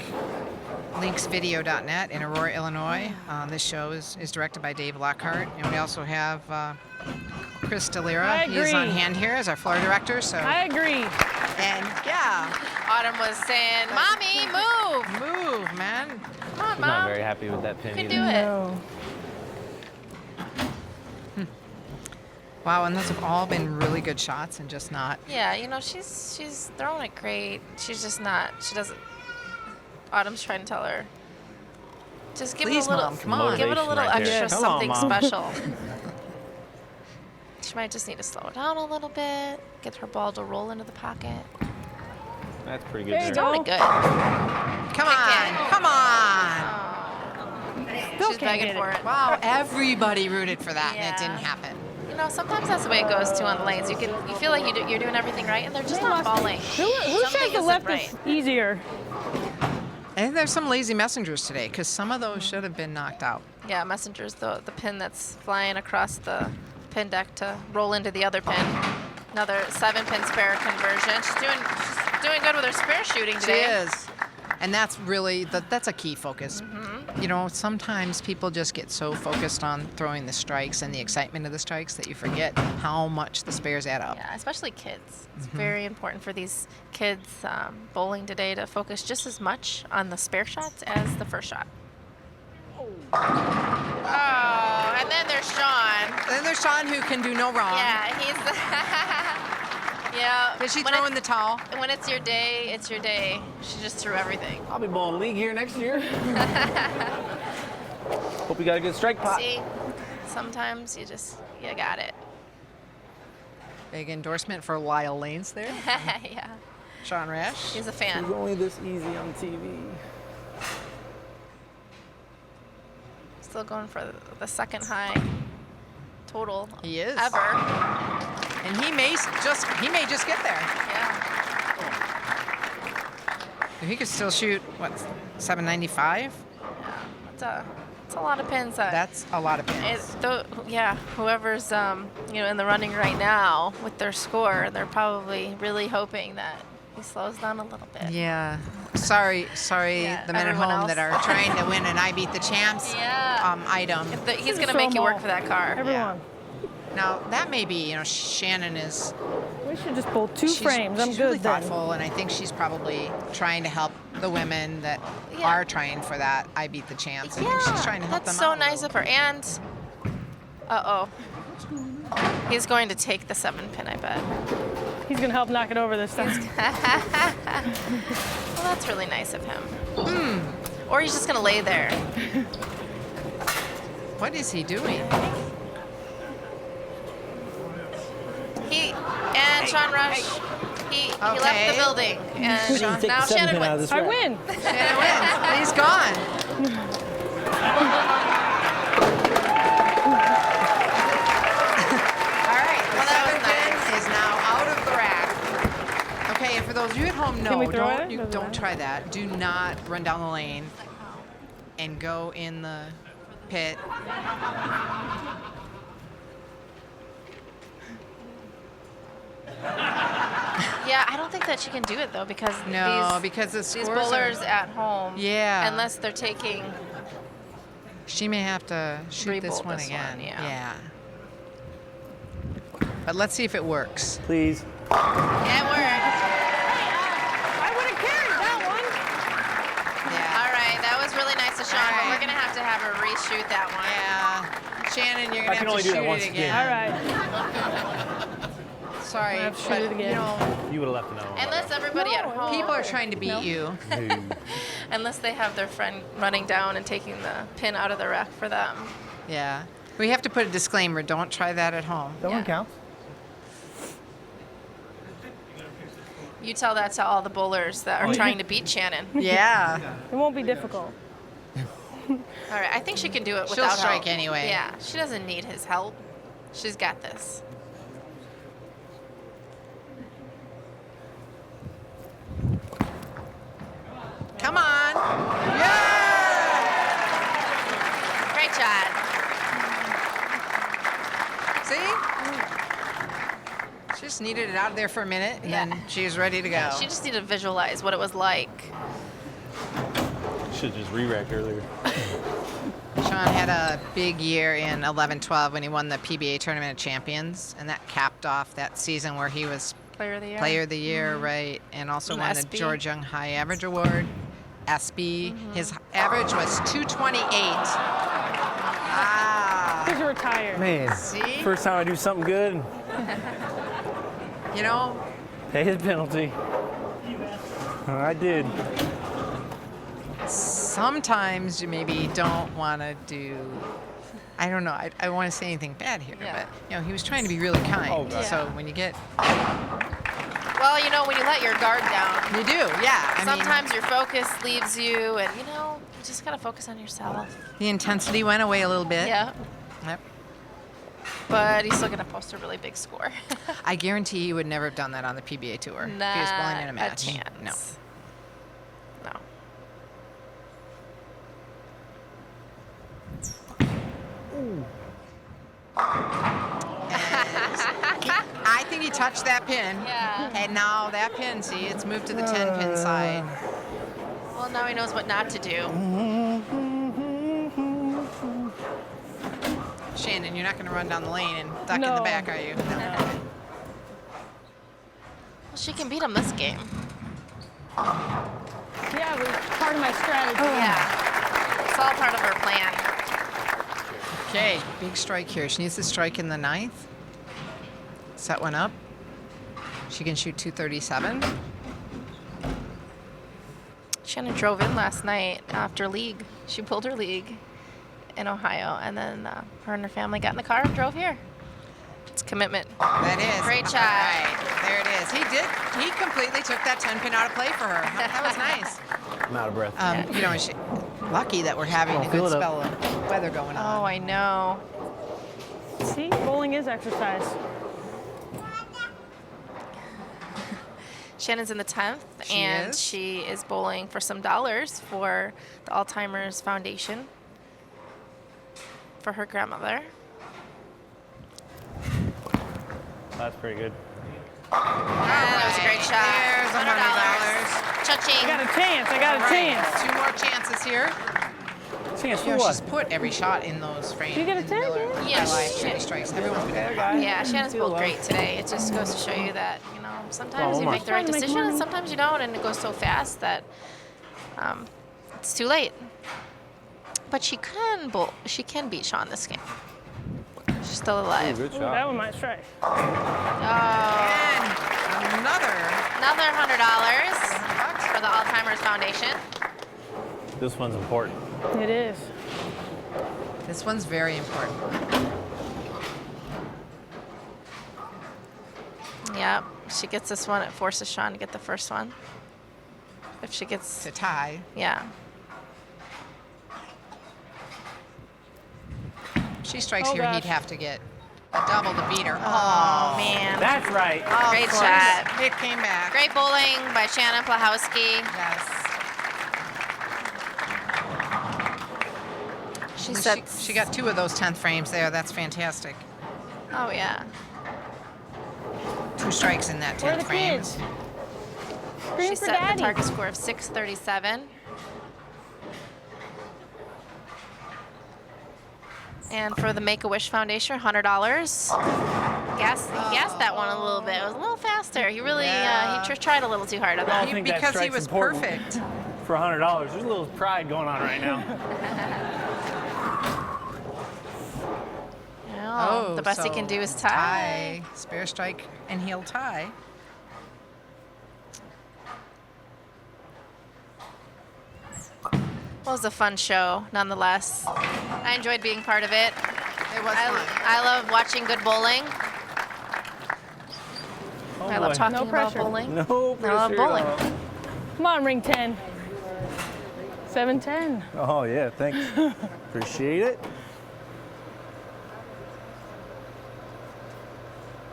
linksvideo.net in Aurora, Illinois. This show is directed by Dave Lockhart, and we also have Chris DeLira. He's on hand here as our floor director. So I agree. And yeah, Autumn was saying, "Mommy, move, man. Come on, She's Mom. not very happy with that pin You can either. do it." No. Wow, and those have all been really good shots and just not. Yeah, you know, she's throwing it great. She's just not. She doesn't. Autumn's trying to tell her. Just give Please, it a little. Mom, come on. Give it a little Motivation right there. extra Come on, something Mom. special. She might just need to slow it down a little bit. Get her ball to roll into the pocket. That's pretty good There there. you Throwing go. it good. Come on, come on. Still She's can't begging get for it. it. Wow, everybody rooted for that, and it Yeah. didn't happen. You know, sometimes that's the way it goes too on the lanes. You feel like you're doing everything right, and they're just not falling. Who Something says the isn't left right. is easier? I think there's some lazy messengers today because some of those should have been knocked out. Yeah, Messenger's the pin that's flying across the pin deck to roll into the other pin. Another 7-pin spare conversion. She's doing good with her spare shooting She today. is. And that's really, that's a key focus. You know, sometimes people just get so focused on throwing the strikes and the excitement of the strikes that you forget how much the spares add up. Yeah, especially kids. It's very important for these kids bowling today to focus just as much on the spare shots as the first shot. Oh, and then there's Sean. Then there's Sean who can do no wrong. Yeah, he's the yeah. Did she when throw in it's- the towel? When it's your day, it's your day. She just threw everything. I'll be bowling league here next year. Hope you got a good strike pot. See, sometimes you got it. Big endorsement for Lisle Lanes there. Yeah, Sean Rash. he's a fan. It's only this easy on TV. Still going for the second high total He is. ever. And he may just get there. Yeah. He could still shoot, what, 795? It's a lot of pins. That's a lot of pins. Whoever's in the running right now with their score, they're probably really hoping that he slows down a little bit. Yeah. Sorry, Yeah, the men at everyone home that are else. trying to win an I Beat the Champs item. He's gonna Just make you throw 'em work all. for that car. Everyone. Now, that may be, Shannon is... We should just pull two she's, frames. I'm she's good really then. thoughtful, and I think she's probably trying to help the women that are trying for that I Beat the Champs. I think she's trying to help that's them so out a nice little. of her. And he's going to take the 7-pin, I bet. He's gonna help knock it over this time. Well, that's really nice of him. Or he's just gonna lay there. What is he doing? Sean Rash, he left Okay. the building, and now Shannon wins. I win. Shannon wins. He's gone. All right, the Well, that was 7-pin nice. is now out of the rack. Okay, and for those of you at home, Can we no, throw don't it? Doesn't don't matter. try that. Do not run down the lane and go in the pit. Yeah, I don't think that she can do it though because No, because the these scores bowlers are, at home. Yeah. Unless they're taking. she may have to shoot this Re-bowl one this again. one, yeah. But let's see if it works. Please. It worked. I would have carried that one. Yeah. All right, that was really nice of Sean, All but right. we're gonna have to have her reshoot that one. Yeah. Shannon, you're I gonna can have only to do that shoot once it again. again. All right. Sorry, I have to shoot but it again. you know, You would have left it out. Unless everybody at home. people are trying to beat you. Unless they have their friend running down and taking the pin out of the rack for them. Yeah. We have to put a disclaimer. Don't try that at home. That one Yeah. counts. You tell that to all the bowlers that are trying to beat Shannon. Yeah. It won't be difficult. All right, I think she can do it She'll without strike help. anyway. Yeah, she doesn't need his help. She's got this. Come on. Yeah. Great job. See? She just needed it out of there for a minute, and Yeah. then she was ready to go. She just needed to visualize what it was like. Should have just re-racked earlier. Sean had a big year in 11-12 when he won the PBA Tournament of Champions, and that capped off that season where he was Player of the year. Player of the Year, right? And also And won the SB. George Young High Average Award. SB. His average was 228. Ah. Because you were tired. Man, See? first time I do something good, You know, pay his penalty. I did. sometimes you maybe don't want to do. I don't know. I don't want to say anything bad here, Yeah. but you know, he was trying to be really kind. Oh, God. So when you get, Well, you know, when you let your guard down, you do, yeah. I mean, sometimes your focus leaves you, and you know, you just gotta focus on yourself. the intensity went away a little bit. Yeah. Yep. But he's still gonna post a really big score. I guarantee he would never have done that on the PBA tour if he was bowling in a Not match. chance. No. No. I think he touched that pin. Yeah. And now that pin, see, it's moved to the 10 pin side. Well, now he knows what not to do. Shannon, you're not going to run down the lane and duck in No. the back, are you? No. Well, she can beat him this game. Yeah, it was part of my strategy. Yeah. It's all part of her plan. Okay, big strike here. She needs to strike in the 9th. Set one up. She can shoot 237. Shannon drove in last night after league. She pulled her league in Ohio, and then her and her family got in the car and drove here. It's commitment. That is. Great All shot. right, there it is. He completely took that 10 pin out of play for her. That was nice. I'm out of breath. You know, lucky that we're having a fill good it up. spell of weather going on. Oh, I know. See, bowling is exercise. Shannon's in the 10th, She and is? she is bowling for some dollars for the Alzheimer's Foundation for her grandmother. That's pretty good. That was a great shot. There's $100. Cha-ching. I got a chance. I got a All right, chance. 2 more chances here. Chance You for know, what? she's put every shot in those frames. You get a in 10, Miller yeah? Yeah, High Life, she- 30 strikes. Everyone's been doing guy. Yeah, Shannon's Feel bowled love. great today. It just goes to show you that, you know, sometimes Oh, you my. make the right Trying to make decision and money. sometimes you don't, and it goes so fast that it's too late. But she can bowl. She can beat Sean this game. She's still alive. Good Ooh, shot. that one might strike. Oh, And another another $100 bucks. for the Alzheimer's Foundation. This one's important. It is. This one's very important. Yep, she gets this one. It forces Sean to get the first one. If she gets, To tie. yeah. If she strikes Oh, here, gosh. he'd have to get a double to beat her. Oh man. That's right. Of Great course. shot. It came back. Great bowling by Shannon Pluhowsky. Yes. She She, said, she got 2 of those 10th frames there. That's fantastic. "Oh yeah." 2 strikes in that Where are 10th the frame. kids? Scream She for set daddy. the target score of 637. And for the Make-A-Wish Foundation, $100. He gassed that one a little bit. It was a little faster. He really Yeah. he tried a little too hard on I that. think that Because he strike's was important. perfect. For $100. There's a little pride going on right now. Oh, the best he can do is tie. Spare strike, and he'll tie. Well, it was a fun show, nonetheless. I enjoyed being part of it. It was fun. I love watching good bowling. Oh, I love boy. talking No about pressure. bowling. No pressure. I love at bowling. all. Come on, ring 10. 7-10. Oh, yeah, thanks. Appreciate it.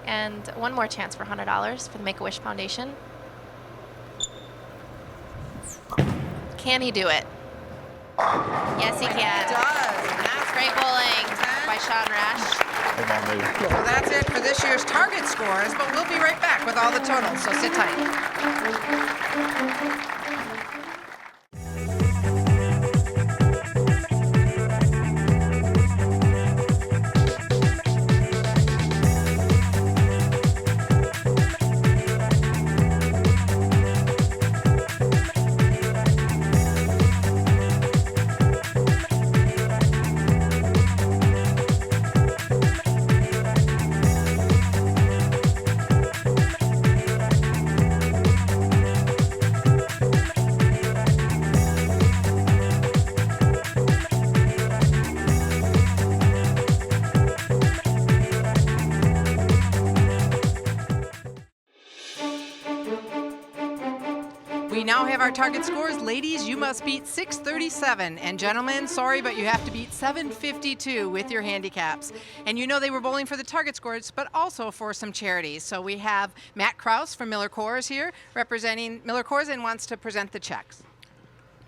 And one more chance for $100 for the Make-A-Wish Foundation. Can he do it? Yes, he can. Does. And that's Great bowling by Sean Rash. So that's it for this year's target scores, but we'll be right back with all the totals, so sit tight. We now have our target scores. Ladies, you must beat 637. And gentlemen, sorry, but you have to beat 752 with your handicaps. And you know they were bowling for the target scores, but also for some charities. So we have Matt Kraus from Miller Coors here, representing Miller Coors, and wants to present the checks.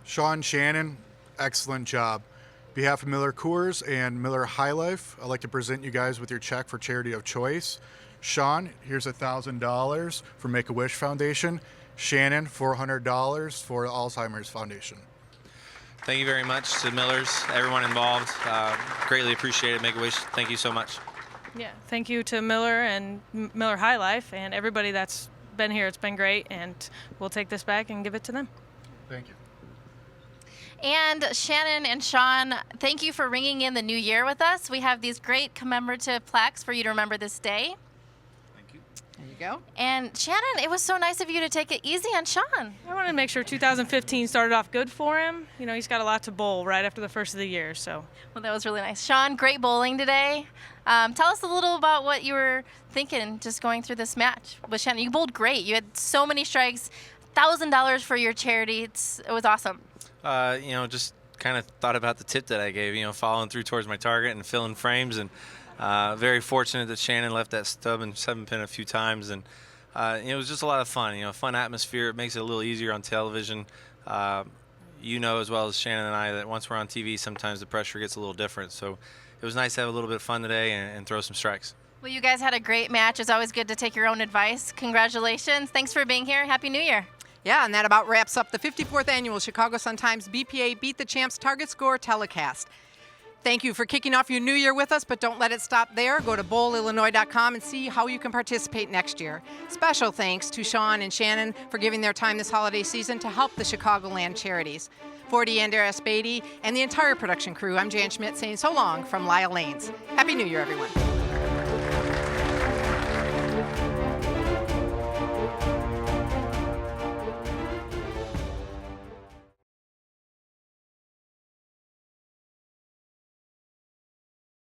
Sean, Shannon, excellent job. On behalf of Miller Coors and Miller High Life, I'd like to present you guys with your check for charity of choice. Sean, here's $1,000 for Make-A-Wish Foundation. Shannon, $400 for Alzheimer's Foundation. Thank you very much to Millers, everyone involved. Greatly appreciate it. Make-A-Wish, thank you so much. Yeah, thank you to Miller and Miller High Life and everybody that's been here. It's been great, and we'll take this back and give it to them. Thank you. And Shannon and Sean, thank you for ringing in the new year with us. We have these great commemorative plaques for you to remember this day. Thank you. There you go. And Shannon, it was so nice of you to take it easy on Sean. I wanted to make sure 2015 started off good for him. You know, he's got a lot to bowl right after the first of the year, so. Well, that was really nice. Sean, great bowling today. Tell us a little about what you were thinking just going through this match with Shannon. You bowled great. You had so many strikes, $1,000 for your charity. It was awesome. Just kind of thought about the tip that I gave, following through towards my target and filling frames. And very fortunate that Shannon left that stub and 7-pin a few times. And it was just a lot of fun, fun atmosphere. It makes it a little easier on television. As well as Shannon and I that once we're on TV, sometimes the pressure gets a little different. So it was nice to have a little bit of fun today and throw some strikes. Well, you guys had a great match. It's always good to take your own advice. Congratulations. Thanks for being here. Happy New Year. Yeah, and that about wraps up the 54th annual Chicago Sun-Times BPA Beat the Champs Target Score telecast. Thank you for kicking off your new year with us, but don't let it stop there. Go to bowlillinois.com and see how you can participate next year. Special thanks to Sean and Shannon for giving their time this holiday season to help the Chicagoland charities. For Diandra Asbaty and the entire production crew, I'm Jan Schmidt saying so long from Lisle Lanes. Happy New Year, everyone.